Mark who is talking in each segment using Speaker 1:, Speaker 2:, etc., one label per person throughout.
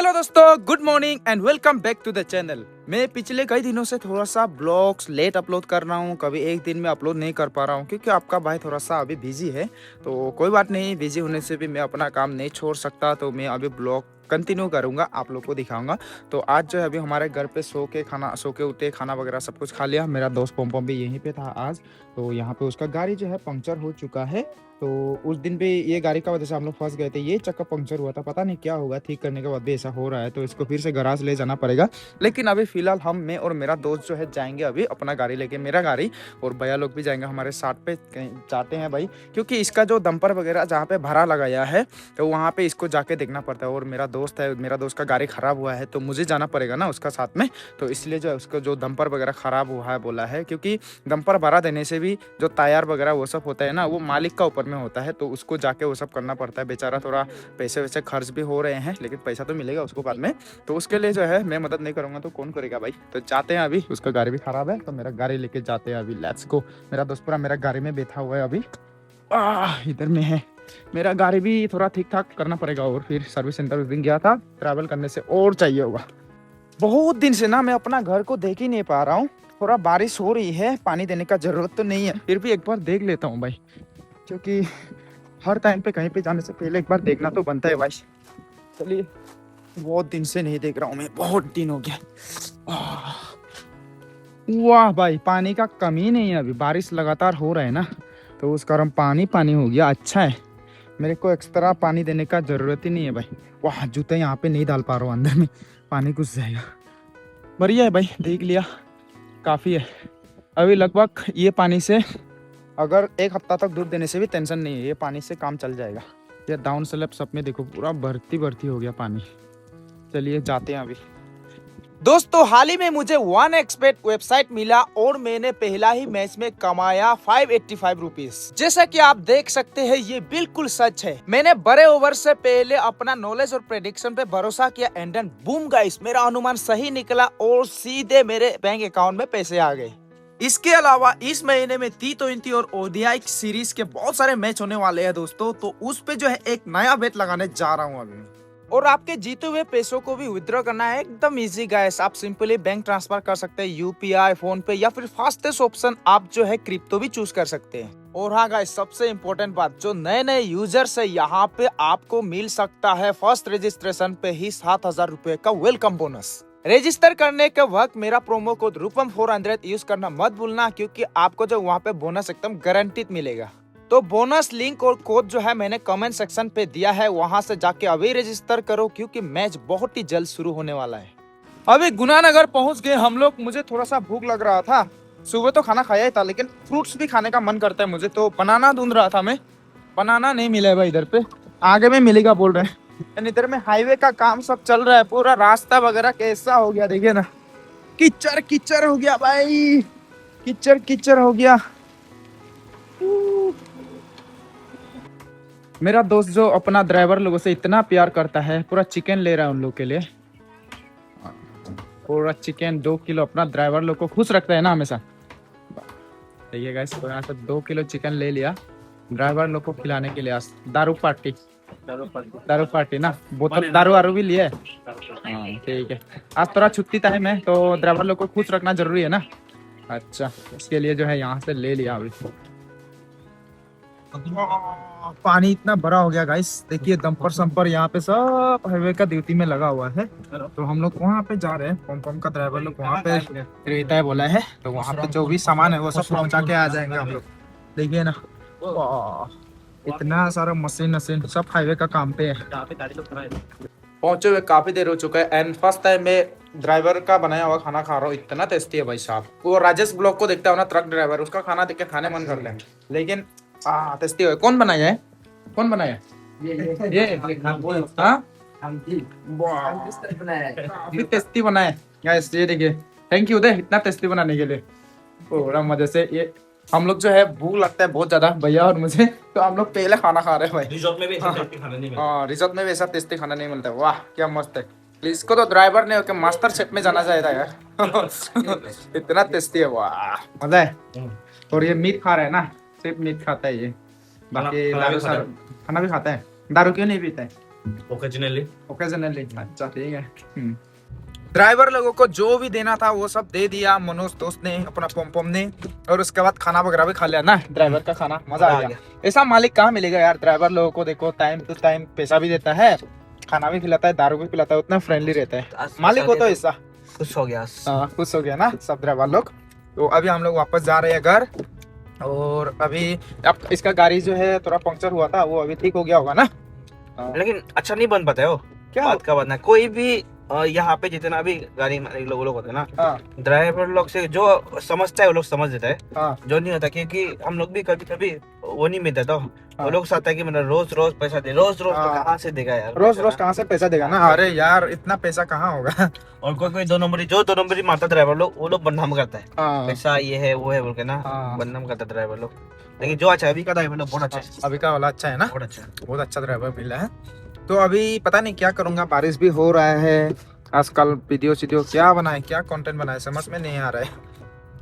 Speaker 1: Hello दोस्तों, good morning and welcome back to the channel. मैं पिछले कई दिनों से थोड़ा सा ब्लॉग्स लेट अपलोड कर रहा हूँ, कभी एक दिन में अपलोड नहीं कर पा रहा हूँ क्योंकि आपका भाई थोड़ा सा अभी बिजी है। तो कोई बात नहीं, बिजी होने से भी मैं अपना काम नहीं छोड़ सकता, तो मैं अभी ब्लॉग कंटिन्यू करूंगा, आप लोग को दिखाऊंगा। तो आज जो है अभी हमारे घर पे सो के उठे, खाना वगैरह सब कुछ खा लिया। मेरा दोस्त पोम भी यहीं पे था आज। तो यहाँ पे उसका गाड़ी जो है पंक्चर हो चुका है। तो उस दिन भी ये गाड़ी का वजह से हम लोग फंस गए थे, ये चक्का पंक्चर हुआ था, पता नहीं क्या होगा, ठीक करने के बाद भी ऐसा हो रहा है, तो इसको फिर से गराज ले जाना पड़ेगा। लेकिन अभी फिलहाल मैं और मेरा दोस्त जो है जाएंगे अभी अपना गाड़ी लेके, मेरा गाड़ी, और भैया लोग भी जाएंगे हमारे साथ पे जाते हैं भाई, क्योंकि इसका जो डंपर वगैरह जहाँ पे भरा लगाया है तो वहाँ पे इसको जाके देखना पड़ता है। और मेरा दोस्त है, मेरा दोस्त का गाड़ी खराब हुआ है तो मुझे जाना पड़ेगा ना उसका साथ में, तो इसलिए जो है उसको जो डंपर वगैरह खराब हुआ है बोला है, क्योंकि डंपर भरा देने से भी जो टायर वगैरह वो सब होता है ना, वो मालिक का ऊपर में होता है, तो उसको जाके वो सब करना पड़ता है। बेचारा थोड़ा पैसे वैसे खर्च भी हो रहे हैं, लेकिन पैसा तो मिलेगा उसको बाद में, तो उसके लिए जो है मैं मदद नहीं करूंगा तो कौन करेगा भाई। तो जाते हैं अभी, उसका गाड़ी भी खराब है तो मेरा गाड़ी लेके जाते हैं अभी, लेट्स गो। मेरा दोस्त पूरा मेरा गाड़ी में बैठा हुआ है अभी, इधर में है। मेरा गाड़ी भी थोड़ा ठीक ठाक करना पड़ेगा, और फिर सर्विस सेंटर उस दिन गया था, ट्रैवल करने से और चाहिए होगा। बहुत दिन से ना मैं अपना घर को देख ही नहीं पा रहा हूँ। थोड़ा बारिश हो रही है, पानी देने का जरूरत तो नहीं है, फिर भी एक बार देख लेता हूँ भाई, क्योंकि हर टाइम पे कहीं पे जाने से पहले एक बार देखना तो बनता है भाई। चलिए, बहुत दिन से नहीं देख रहा हूँ मैं, बहुत दिन हो गया। वाह भाई, पानी का कमी नहीं है, अभी बारिश लगातार हो रहा है ना, तो उस कारण पानी पानी हो गया। अच्छा है, मेरे को एक्स्ट्रा पानी देने का जरूरत ही नहीं है भाई। वाह, जूते यहाँ पे नहीं डाल पा रहा हूँ, अंदर में पानी घुस जाएगा। बढ़िया है भाई, देख लिया, काफ़ी है। अभी लगभग ये पानी से अगर एक हफ्ता तक दूध देने से भी टेंशन नहीं है, ये पानी से काम चल जाएगा। ये डाउन स्लैब सब में देखो पूरा भर्ती हो गया पानी। चलिए जाते हैं अभी। दोस्तों, हाल ही में मुझे 1xBet वेबसाइट मिला और मैंने पहला ही मैच में कमाया 585 रुपीज। जैसा कि आप देख सकते हैं, ये बिल्कुल सच है। मैंने बड़े ओवर से पहले अपना नॉलेज और प्रेडिक्शन पे भरोसा किया एंड देन बूम गाइस, मेरा अनुमान सही निकला और सीधे मेरे बैंक अकाउंट में पैसे आ गए। इसके अलावा इस महीने में T20 और ODI सीरीज के बहुत सारे मैच होने वाले हैं दोस्तों, तो उस पे जो है एक नया बेट लगाने जा रहा हूँ अभी। और आपके जीते हुए पैसों को भी विड्रॉ करना है एकदम इजी गाइस। आप सिंपली बैंक ट्रांसफर कर सकते हैं, यूपीआई, फोन पे, या फिर फास्टेस्ट ऑप्शन आप जो है क्रिप्टो भी चूज कर सकते हैं। और हाँ गाइस, सबसे इम्पोर्टेंट बात, जो नए नए यूजर्स है यहाँ पे आपको मिल सकता है फर्स्ट रजिस्ट्रेशन पे ही 7,000 रुपए का वेलकम बोनस। रजिस्टर करने के वक्त मेरा प्रोमो कोड रूपम 400 यूज करना मत भूलना, क्योंकि आपको जो वहाँ पे बोनस एकदम गारंटीड मिलेगा। तो बोनस लिंक और कोड जो है मैंने कमेंट सेक्शन पे दिया है, वहां से जाके अभी रजिस्टर करो, क्योंकि मैच बहुत ही जल्द शुरू होने वाला है। अभी गुनानगर पहुंच गए हम लोग। मुझे थोड़ा सा भूख लग रहा था, सुबह तो खाना खाया ही था, लेकिन फ्रूट्स भी खाने का मन करता है मुझे, तो बनाना ढूंढ रहा था मैं। बनाना नहीं मिला है भाई, इधर पे आगे में मिलेगा बोल रहे हैं। इधर में हाईवे का काम सब चल रहा है, पूरा रास्ता वगैरह कैसा हो गया देखिए ना, कीचड़ कीचड़ हो गया भाई, कीचड़ कीचड़ हो गया। मेरा दोस्त जो अपना ड्राइवर लोगों से इतना प्यार करता है, पूरा चिकन ले रहा है उन लोग के लिए, पूरा चिकन 2 किलो। अपना ड्राइवर लोग को खुश रखता है ना हमेशा। देखिए गाइस, तो यहाँ से 2 किलो चिकन ले लिया ड्राइवर लोग को खिलाने के लिए। आज दारू पार्टी ना, बोतल दारू वारू भी लिए। हाँ ठीक है, आज थोड़ा छुट्टी टाइम है तो ड्राइवर लोग को खुश रखना जरूरी है ना। अच्छा, इसके लिए जो है यहाँ से ले लिया अभी। पानी इतना बड़ा हो गया गाइस, देखिए डंपर संपर यहाँ पे सब हाईवे का ड्यूटी में लगा हुआ है, तो हम लोग वहाँ पे जा रहे हैं। पम का ड्राइवर लोग वहाँ पे रहता है बोला है, तो वहाँ पे जो भी सामान है वो सब पहुँचा के आ जाएंगे हम लोग। देखिए ना, इतना सारा मशीन सब हाईवे का काम पे है। पहुंचे हुए काफी देर हो चुका है एंड फर्स्ट टाइम मैं ड्राइवर का बनाया हुआ खाना खा रहा हूँ। इतना टेस्टी है भाई साहब। वो राजेश ब्लॉग को देखता हो ना, ट्रक ड्राइवर, उसका खाना देख के खाने मन कर ले, लेकिन टेस्टी है। कौन बनाया है, कौन बनाया ये हाँ, काफी टेस्टी बना है गाइस, ये देखिए। थैंक यू उदय, इतना टेस्टी बनाने के लिए, पूरा मजे से। ये हम लोग जो है, भूख लगता है बहुत ज्यादा भैया और मुझे, तो हम लोग पहले खाना खा रहे हैं भाई। रिजॉर्ट में भी ऐसा टेस्टी खाना नहीं मिलता। हाँ, रिजॉर्ट में भी ऐसा टेस्टी खाना नहीं मिलता। वाह क्या मस्त है। इसको तो ड्राइवर ने होकर मास्टर शेफ में जाना चाहिए था यार। इतना टेस्टी है, वाह मजा है। और ये मीट खा रहा है ना, सिर्फ मीट खाता है ये, बाकी दारू खाना भी खाता है। दारू क्यों नहीं पीता है?
Speaker 2: ओकेजनली।
Speaker 1: ओकेजनली। अच्छा ठीक है। ड्राइवर लोगों को जो भी देना था वो सब दे दिया मनोज दोस्त ने, अपना पम ने। और उसके बाद खाना वगैरह भी खा लिया ना, ड्राइवर का खाना मजा आ गया। ऐसा मालिक कहाँ मिलेगा यार, ड्राइवर लोगों को देखो टाइम टू टाइम पैसा भी देता है, खाना भी खिलाता है, दारू भी पिलाता है, उतना फ्रेंडली रहता है मालिक हो तो ऐसा।
Speaker 2: खुश हो गया।
Speaker 1: हाँ खुश हो गया ना सब ड्राइवर लोग। तो अभी हम लोग वापस जा रहे हैं घर। और अभी अब इसका गाड़ी जो है थोड़ा पंक्चर हुआ था, वो अभी ठीक हो गया होगा ना।
Speaker 2: लेकिन अच्छा नहीं बन पाता है वो।
Speaker 1: क्या
Speaker 2: बात का बनना कोई भी यहाँ पे जितना भी गाड़ी मालिक लोग होते हैं ना, ड्राइवर लोग से जो समझता है वो लोग समझ देता है। जो नहीं होता, क्योंकि हम लोग भी कभी कभी वो नहीं मिलता, तो वो लोग चाहता है कि मतलब रोज रोज पैसा दे, रोज रोज तो कहाँ से देगा यार,
Speaker 1: रोज रोज कहाँ से पैसा देगा ना। अरे यार इतना पैसा कहाँ होगा।
Speaker 2: और कोई कोई 2 नंबरी मारता ड्राइवर लोग, वो लोग बदनाम करता है पैसा ये है वो है बोल के ना, बदनाम करता ड्राइवर लोग। लेकिन जो अच्छा है अभी का ड्राइवर लोग बहुत अच्छा है,
Speaker 1: अभी का वाला अच्छा है ना,
Speaker 2: बहुत अच्छा
Speaker 1: ड्राइवर मिला है। तो अभी पता नहीं क्या करूंगा, बारिश भी हो रहा है आजकल, वीडियो क्या बनाए, क्या कंटेंट बनाए समझ में नहीं आ रहा है।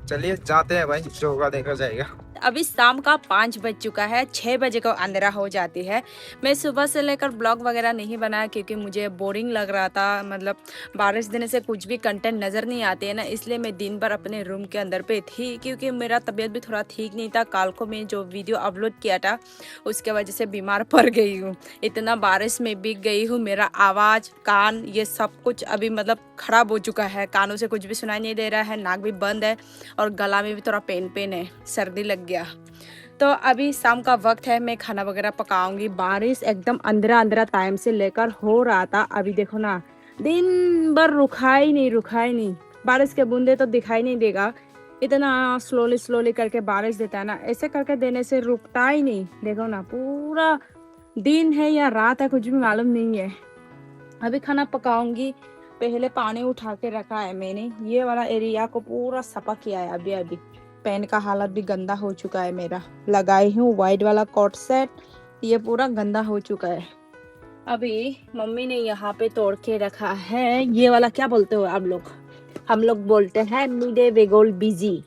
Speaker 1: चलिए जाते हैं भाई, जो होगा देखा जाएगा।
Speaker 3: अभी शाम का 5 बज चुका है, 6 बजे को अंधेरा हो जाती है। मैं सुबह से लेकर ब्लॉग वगैरह नहीं बनाया क्योंकि मुझे बोरिंग लग रहा था, मतलब बारिश देने से कुछ भी कंटेंट नज़र नहीं आते है ना, इसलिए मैं दिन भर अपने रूम के अंदर पे थी। क्योंकि मेरा तबीयत भी थोड़ा ठीक नहीं था, कल को मैं जो वीडियो अपलोड किया था उसके वजह से बीमार पड़ गई हूँ, इतना बारिश में भीग गई हूँ। मेरा आवाज़, कान, ये सब कुछ अभी मतलब ख़राब हो चुका है, कानों से कुछ भी सुनाई नहीं दे रहा है, नाक भी बंद है और गला में भी थोड़ा पेन है, सर्दी लग गया। तो अभी शाम का वक्त है, मैं खाना वगैरह पकाऊंगी। बारिश एकदम अंधेरा अंधेरा टाइम से लेकर हो रहा था, अभी देखो ना दिन भर रुका ही नहीं। बारिश के बूंदे तो दिखाई नहीं देगा, इतना स्लोली स्लोली करके बारिश देता है ना, ऐसे करके देने से रुकता ही नहीं। देखो ना पूरा दिन है या रात है कुछ भी मालूम नहीं है। अभी खाना पकाऊंगी, पहले पानी उठा के रखा है मैंने, ये वाला एरिया को पूरा सफा किया है। अभी पेन का हालत भी गंदा हो चुका है मेरा, लगाई हूँ वाइट वाला कॉट सेट, ये पूरा गंदा हो चुका है। अभी मम्मी ने यहाँ पे तोड़ के रखा है, ये वाला क्या बोलते हो आप लोग? हम लोग बोलते हैं मिडे वेगोल बीजी।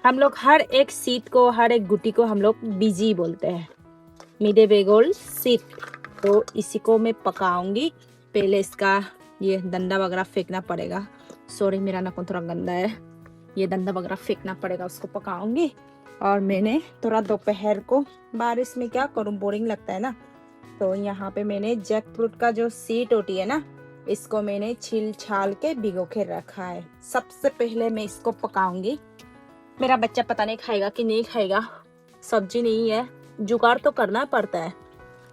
Speaker 3: हम लोग हर एक सीट को, हर एक गुटी को हम लोग बीजी बोलते हैं, मिडे वेगोल सीट। तो इसी को मैं पकाऊंगी। पहले इसका ये डंडा वगैरह फेंकना पड़ेगा, सॉरी मेरा नाखून थोड़ा गंदा है, ये डंडा वगैरह फेंकना पड़ेगा, उसको पकाऊंगी। और मैंने थोड़ा दोपहर को, बारिश में क्या करूं, बोरिंग लगता है ना, तो यहाँ पे मैंने जैक फ्रूट का जो सीड होती है ना, इसको मैंने छील छाल के भिगो के रखा है। सबसे पहले मैं इसको पकाऊंगी। मेरा बच्चा पता नहीं खाएगा कि नहीं खाएगा, सब्जी नहीं है, जुगाड़ तो करना पड़ता है,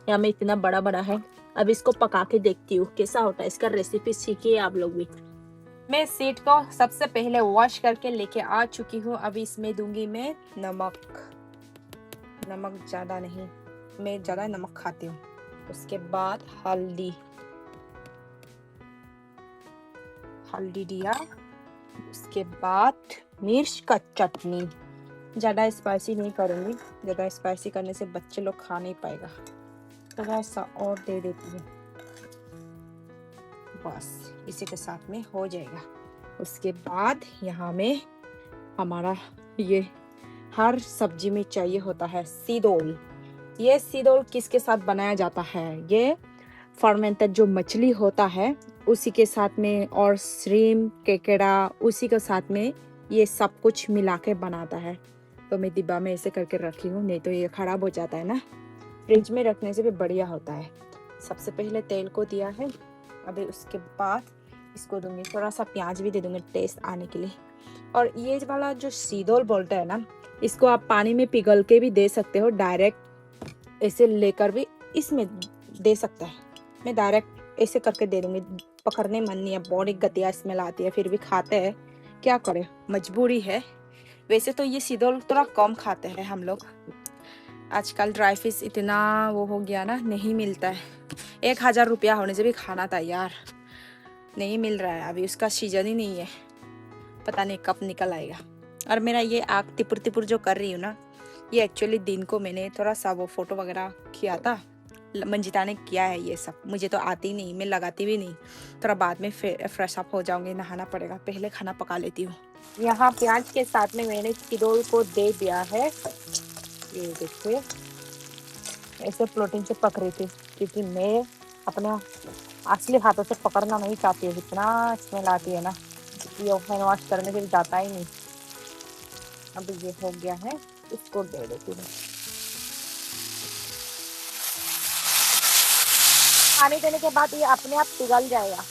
Speaker 3: या में इतना बड़ा बड़ा है। अब इसको पका के देखती हूँ कैसा होता है, इसका रेसिपी सीखिए आप लोग भी। मैं सीड को सबसे पहले वॉश करके लेके आ चुकी हूँ। अभी इसमें दूंगी मैं नमक ज़्यादा नहीं, मैं ज़्यादा नमक खाती हूँ। उसके बाद हल्दी दिया, उसके बाद मिर्च का चटनी, ज़्यादा स्पाइसी नहीं करूँगी, ज़्यादा स्पाइसी करने से बच्चे लोग खा नहीं पाएगा, थोड़ा सा और दे देती हूँ, बस इसी के साथ में हो जाएगा। उसके बाद यहाँ में हमारा ये हर सब्जी में चाहिए होता है सीदोल। ये सीदोल किसके साथ बनाया जाता है? ये फर्मेंटेड जो मछली होता है उसी के साथ में, और श्रिम्प, केकड़ा, उसी के साथ में ये सब कुछ मिला के बनाता है। तो मैं डिब्बा में ऐसे करके रखी हूँ, नहीं तो ये ख़राब हो जाता है ना, फ्रिज में रखने से भी बढ़िया होता है। सबसे पहले तेल को दिया है, अभी उसके बाद इसको दूंगी, थोड़ा सा प्याज भी दे दूंगी टेस्ट आने के लिए। और ये वाला जो सीदोल बोलते हैं ना, इसको आप पानी में पिघल के भी दे सकते हो, डायरेक्ट ऐसे लेकर भी इसमें दे सकता है। मैं डायरेक्ट ऐसे करके दे दूंगी, पकड़ने मन नहीं है, बॉडी गतिया स्मेल आती है, फिर भी खाते हैं, क्या करें मजबूरी है। वैसे तो ये सीदोल थोड़ा कम खाते हैं हम लोग, आजकल ड्राई फिश इतना वो हो गया ना, नहीं मिलता है। 1000 रुपया होने से भी खाना था यार, नहीं मिल रहा है, अभी उसका सीजन ही नहीं है, पता नहीं कब निकल आएगा। और मेरा ये आँख तिपुर तिपुर जो कर रही हूँ ना, ये एक्चुअली दिन को मैंने थोड़ा सा वो फोटो वगैरह किया था, मंजिता ने किया है ये सब, मुझे तो आती नहीं, मैं लगाती भी नहीं, थोड़ा बाद में फ्रेश अप हो जाऊंगी, नहाना पड़ेगा, पहले खाना पका लेती हूँ। यहाँ प्याज के साथ में मैंने सीदोल को दे दिया है, ये देखिए ऐसे प्लेटिंग से पक रही थी, क्योंकि मैं अपने असली हाथों से पकड़ना नहीं चाहती है, इतना स्मेल आती है ना, ये हैंड वॉश करने के लिए जाता ही नहीं। अब ये हो गया है, इसको दे देती हूँ। पानी देने के बाद ये अपने आप पिघल जाएगा।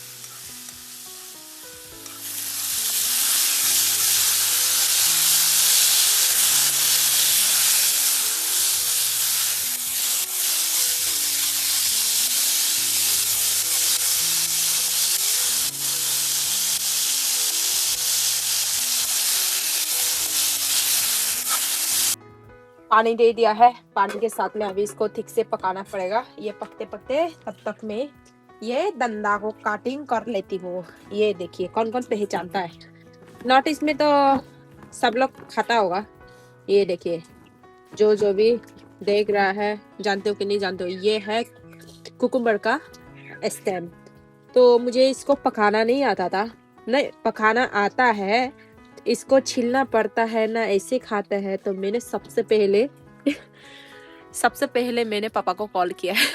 Speaker 3: पानी दे दिया है, पानी के साथ में अभी इसको ठीक से पकाना पड़ेगा। ये पकते पकते तब तक मैं ये डंडा को काटिंग कर लेती हूँ। ये देखिए कौन कौन पहचानता है, नॉर्थ ईस्ट में तो सब लोग खाता होगा। ये देखिए, जो जो भी देख रहा है, जानते हो कि नहीं जानते हो, ये है कुकुम्बर का स्टेम। तो मुझे इसको पकाना नहीं आता था, नहीं पकाना आता है, इसको छीलना पड़ता है ना, ऐसे खाता है। तो मैंने सबसे पहले मैंने पापा को कॉल किया है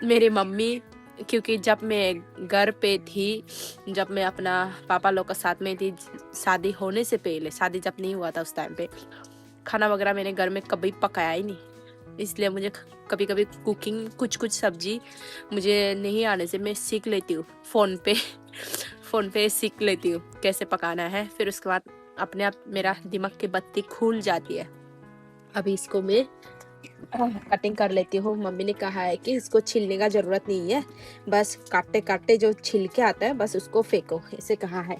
Speaker 3: मेरी मम्मी, क्योंकि जब मैं घर पे थी, जब मैं अपना पापा लोग के साथ में थी, शादी होने से पहले, शादी जब नहीं हुआ था उस टाइम पे, खाना वगैरह मैंने घर में कभी पकाया ही नहीं। इसलिए मुझे कभी कभी कुकिंग, कुछ सब्जी मुझे नहीं आने से मैं सीख लेती हूँ फ़ोन पे सीख लेती हूँ कैसे पकाना है। फिर उसके बाद अपने आप मेरा दिमाग की बत्ती खुल जाती है। अभी इसको मैं कटिंग कर लेती हूँ। मम्मी ने कहा है कि इसको छीलने का ज़रूरत नहीं है, बस काटते काटते जो छिलके आता है बस उसको फेंको, ऐसे कहा है।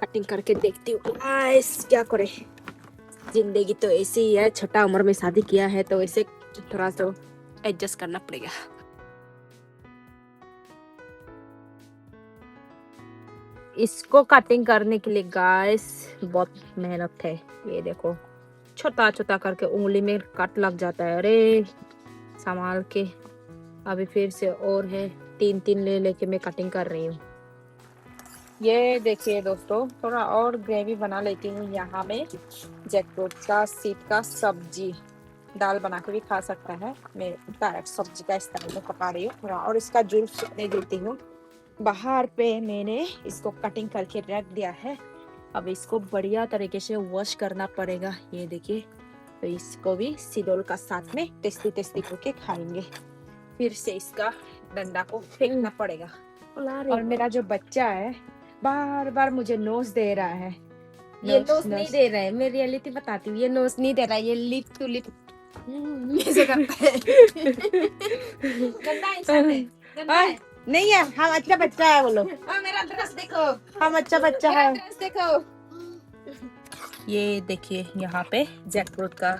Speaker 3: कटिंग करके देखती हूँ क्या करे, जिंदगी तो ऐसी ही है, छोटा उम्र में शादी किया है तो ऐसे थोड़ा सा एडजस्ट करना पड़ेगा। इसको कटिंग करने के लिए गाइस बहुत मेहनत है। ये देखो, छोटा छोटा करके उंगली में कट लग जाता है। अरे संभाल के, अभी फिर से और है, तीन लेके मैं कटिंग कर रही हूँ। ये देखिए दोस्तों, थोड़ा और ग्रेवी बना लेती हूँ। यहाँ में जैकफ्रूट का सीड का सब्जी, दाल बना के भी खा सकता है, मैं डायरेक्ट सब्जी का इस्तेमाल में पका रही हूँ थोड़ा, और इसका जूस सूखने देती हूँ। बाहर पे मैंने इसको कटिंग करके रख दिया है। अब इसको बढ़िया तरीके से वॉश करना पड़ेगा। ये देखिए, तो इसको भी सिदोल का साथ में टेस्टी करके खाएंगे। फिर से इसका डंडा को फेंकना पड़ेगा। और मेरा जो बच्चा है बार बार मुझे नोज दे रहा है। ये नोज नहीं दे रहा है, मैं रियलिटी बताती हूँ, ये नोज नहीं दे रहा है, ये लिप टू लिप ऐसे करता है। गंदा इंसान है, गंदा है। नहीं है, हम अच्छा बच्चा है। बोलो मेरा ड्रेस देखो, हम अच्छा बच्चा है। ड्रेस देखो। ये देखिए, यहाँ पे जैकफ्रूट का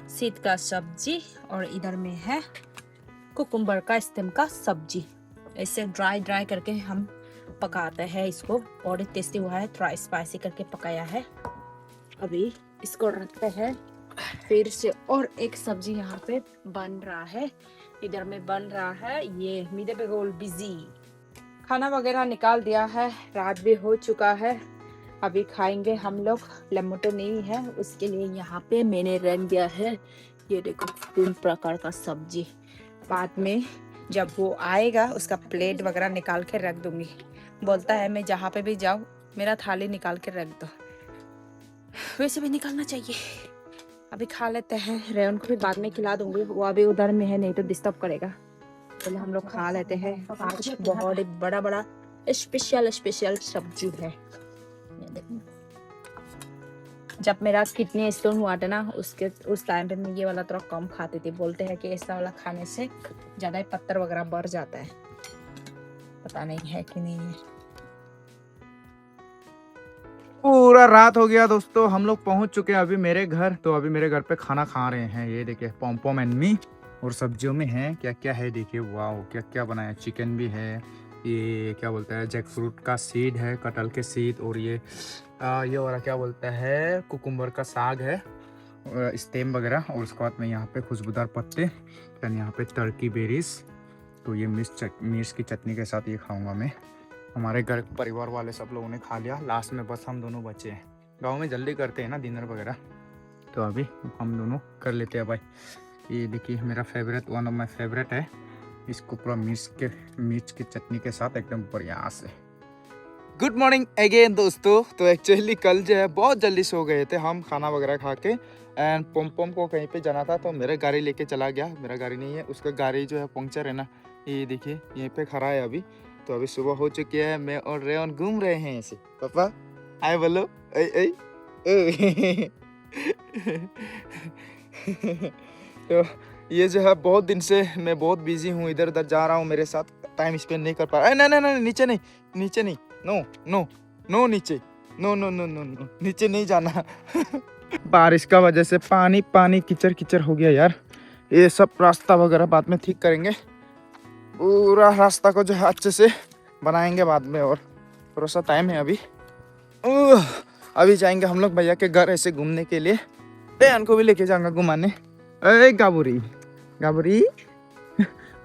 Speaker 3: सीड का सब्जी, और इधर में है कुकुम्बर का स्टेम का सब्जी। ऐसे ड्राई करके हम पकाते हैं इसको, और टेस्टी हुआ है, थोड़ा स्पाइसी करके पकाया है। अभी इसको रखते हैं फिर से। और एक सब्जी यहाँ पे बन रहा है, इधर में बन रहा है। ये मीडे पे गोल बिजी, खाना वगैरह निकाल दिया है, रात भी हो चुका है। अभी खाएंगे हम लोग। लमोटो नहीं है, उसके लिए यहाँ पे मैंने रख दिया है, ये देखो 3 प्रकार का सब्जी। बाद में जब वो आएगा उसका प्लेट वगैरह निकाल के रख दूंगी। बोलता है मैं जहाँ पे भी जाऊँ मेरा थाली निकाल के रख दो, वैसे भी निकालना चाहिए। अभी खा लेते हैं, रेवन को भी बाद में खिला दूंगी, वो अभी उधर में है, नहीं तो डिस्टर्ब करेगा। पहले हम लोग खा लेते हैं। आज बहुत बड़ा स्पेशल सब्जी है। जब मेरा किडनी स्टोन हुआ था ना, उस टाइम पे मैं ये वाला थोड़ा कम खाती थी। बोलते हैं कि ऐसा वाला खाने से ज्यादा ही पत्थर वगैरह बढ़ जाता है, पता नहीं है कि नहीं है।
Speaker 1: पूरा रात हो गया दोस्तों, हम लोग पहुंच चुके हैं अभी मेरे घर। तो अभी मेरे घर पे खाना खा रहे हैं। ये देखिए पॉम एंड मी, और सब्जियों में है क्या क्या है देखिए, वाह क्या क्या बनाया। चिकन भी है, ये क्या बोलता है जैकफ्रूट का सीड है, कटहल के सीड, और ये वाला क्या बोलता है कुकुम्बर का साग है, स्टेम वगैरह। और उसके बाद में यहाँ पे खुशबूदार पत्ते, फिर यहाँ पे टर्की बेरीज। तो ये मिर्च की चटनी के साथ ये खाऊंगा मैं। हमारे घर परिवार वाले सब लोगों ने खा लिया, लास्ट में बस हम दोनों बचे हैं। गांव में जल्दी करते हैं ना डिनर वगैरह, तो अभी हम दोनों कर लेते हैं भाई। ये देखिए मेरा favourite, one of my favourite है इसको पूरा मिर्च की चटनी के साथ एकदम बढ़िया से। गुड मॉर्निंग अगेन दोस्तों। तो एक्चुअली कल जो है बहुत जल्दी सो गए थे हम खाना वगैरह खा के, एंड पोम को कहीं पे जाना था तो मेरा गाड़ी लेके चला गया। मेरा गाड़ी नहीं है, उसका गाड़ी जो है पंक्चर है ना, ये देखिए यहीं पे खड़ा है अभी। तो अभी सुबह हो चुकी है, मैं और रेयन घूम रहे हैं ऐसे। पापा आए बोलो ऐ ऐ ऐ। तो ये जो है बहुत दिन से मैं बहुत बिजी हूँ, इधर उधर जा रहा हूँ, मेरे साथ टाइम स्पेंड नहीं कर पा रहा। नहीं नहीं नीचे नहीं, नीचे नहीं, नो नो नो नीचे, no no no no no नीचे नहीं जाना। बारिश का वजह से पानी पानी कीचड़ कीचड़ हो गया यार। ये सब रास्ता वगैरह बाद में ठीक करेंगे, पूरा रास्ता को जो है अच्छे से बनाएंगे बाद में, और थोड़ा सा टाइम है अभी। अभी जाएंगे हम लोग भैया के घर ऐसे घूमने के लिए। बहन को भी लेके जाऊंगा घुमाने। अरे गाबुरी गाबुरी।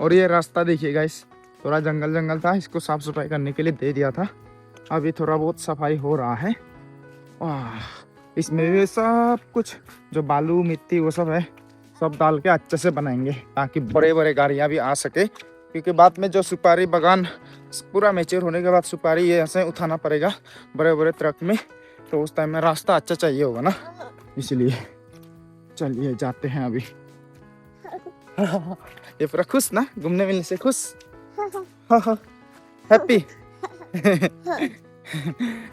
Speaker 1: और ये रास्ता देखिए गाइस, थोड़ा जंगल जंगल था, इसको साफ सफाई करने के लिए दे दिया था। अभी थोड़ा बहुत सफाई हो रहा है। इसमें भी सब कुछ जो बालू मिट्टी वो सब है, सब डाल के अच्छे से बनाएंगे ताकि बड़े बड़े गाड़ियाँ भी आ सके। क्योंकि बाद में जो सुपारी बागान पूरा मैच्योर होने के बाद सुपारी ये ऐसे उठाना पड़ेगा बड़े बड़े ट्रक में, तो उस टाइम में रास्ता अच्छा चाहिए होगा ना, इसलिए। चलिए जाते हैं अभी। ये पूरा खुश ना, घूमने मिलने से खुश, हैप्पी।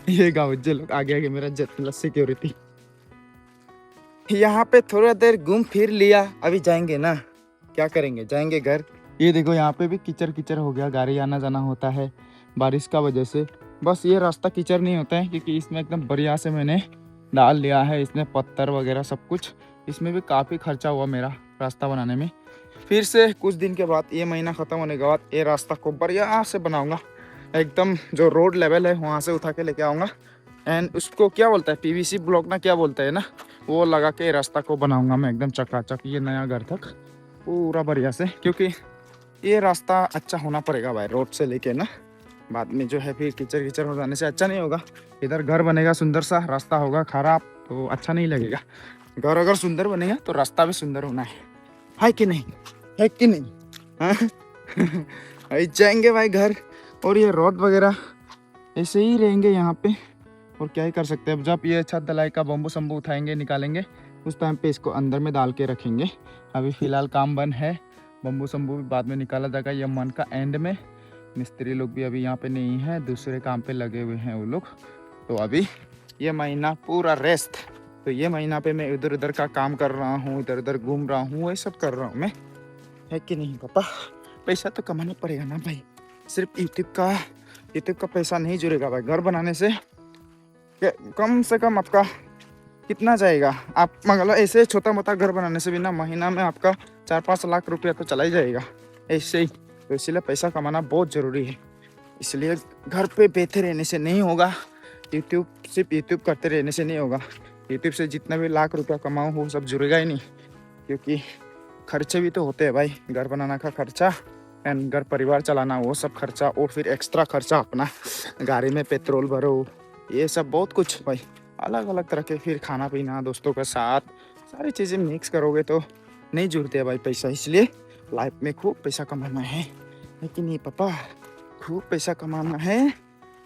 Speaker 1: ये गाँव जे लोग आगे आगे मेरा जेट प्लस सिक्योरिटी। यहाँ पे थोड़ा देर घूम फिर लिया, अभी जाएंगे ना, क्या करेंगे, जाएंगे घर। ये देखो यहाँ पे भी कीचड़ कीचड़ हो गया, गाड़ी आना जाना होता है बारिश का वजह से। बस ये रास्ता कीचड़ नहीं होता है क्योंकि इसमें एकदम बढ़िया से मैंने डाल लिया है, इसमें पत्थर वगैरह सब कुछ। इसमें भी काफ़ी खर्चा हुआ मेरा रास्ता बनाने में। फिर से कुछ दिन के बाद, ये महीना ख़त्म होने के बाद, ये रास्ता को बढ़िया से बनाऊंगा, एकदम जो रोड लेवल है वहाँ से उठा के लेके आऊँगा। एंड उसको क्या बोलता है, पीवीसी ब्लॉक ना क्या बोलता है ना, वो लगा के रास्ता को बनाऊंगा मैं एकदम चकाचक, ये नया घर तक पूरा बढ़िया से। क्योंकि ये रास्ता अच्छा होना पड़ेगा भाई, रोड से लेके ना, बाद में जो है फिर कीचड़ कीचड़ हो जाने से अच्छा नहीं होगा। इधर घर बनेगा सुंदर सा, रास्ता होगा खराब तो अच्छा नहीं लगेगा। घर अगर सुंदर बनेगा तो रास्ता भी सुंदर होना है कि नहीं, है कि नहीं? हाँ। जाएंगे भाई घर, और ये रोड वगैरह ऐसे ही रहेंगे यहाँ पे, और क्या ही कर सकते हैं। अब जब ये छत ढलाई का बम्बू शम्बू उठाएंगे निकालेंगे, उस टाइम पे इसको अंदर में डाल के रखेंगे। अभी फ़िलहाल काम बंद है, बम्बू शम्बू भी बाद में निकाला जाएगा ये मंथ का एंड में। मिस्त्री लोग भी अभी यहाँ पे नहीं है, दूसरे काम पे लगे हुए हैं वो लोग। तो अभी ये महीना पूरा रेस्ट। तो ये महीना पे मैं इधर उधर का काम कर रहा हूँ, इधर उधर घूम रहा हूँ, ये सब कर रहा हूँ मैं, है कि नहीं पापा? पैसा तो कमाना पड़ेगा ना भाई, सिर्फ यूट्यूब का पैसा नहीं जुड़ेगा भाई। घर बनाने से कम से कम आपका कितना जाएगा, आप मतलब ऐसे छोटा मोटा घर बनाने से भी ना महीना में आपका 4-5 लाख रुपया तो चला ही जाएगा ऐसे ही। तो इसलिए पैसा कमाना बहुत ज़रूरी है। इसलिए घर पे बैठे रहने से नहीं होगा, सिर्फ यूट्यूब करते रहने से नहीं होगा। यूट्यूब से जितना भी लाख रुपया कमाऊँ वो सब जुड़ेगा ही नहीं, क्योंकि खर्चे भी तो होते हैं भाई, घर बनाना का खर्चा एंड घर परिवार चलाना वो सब खर्चा, और फिर एक्स्ट्रा खर्चा अपना गाड़ी में पेट्रोल भरो, ये सब बहुत कुछ भाई, अलग अलग तरह के। फिर खाना पीना दोस्तों के साथ, सारी चीज़ें मिक्स करोगे तो नहीं जुड़ते भाई पैसा। इसलिए लाइफ में खूब पैसा कमाना है कि नहीं पापा? खूब पैसा कमाना है,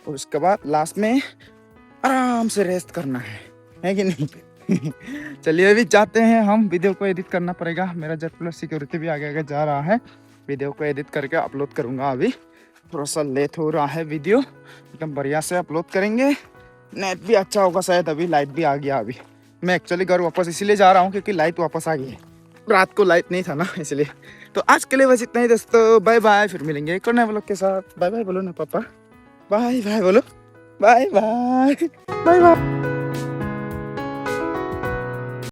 Speaker 1: और उसके बाद लास्ट में आराम से रेस्ट करना है कि नहीं? चलिए अभी जाते हैं हम, वीडियो को एडिट करना पड़ेगा। मेरा जेट प्लस सिक्योरिटी भी आगे आगे जा रहा है, वीडियो को एडिट करके अपलोड करूँगा। अभी थोड़ा सा लेट हो रहा है, वीडियो एकदम बढ़िया से अपलोड करेंगे। नेट भी अच्छा होगा शायद, अभी लाइट भी आ गया। अभी मैं एक्चुअली घर वापस इसीलिए जा रहा हूँ क्योंकि लाइट वापस आ गई है, रात को लाइट नहीं था ना इसलिए। तो आज के लिए बस इतना ही दोस्तों, बाय बाय, फिर मिलेंगे एक और नए व्लॉग के साथ। बाय बाय बोलो ना पापा, बाय बाय बोलो, बाय बाय बाय बाय।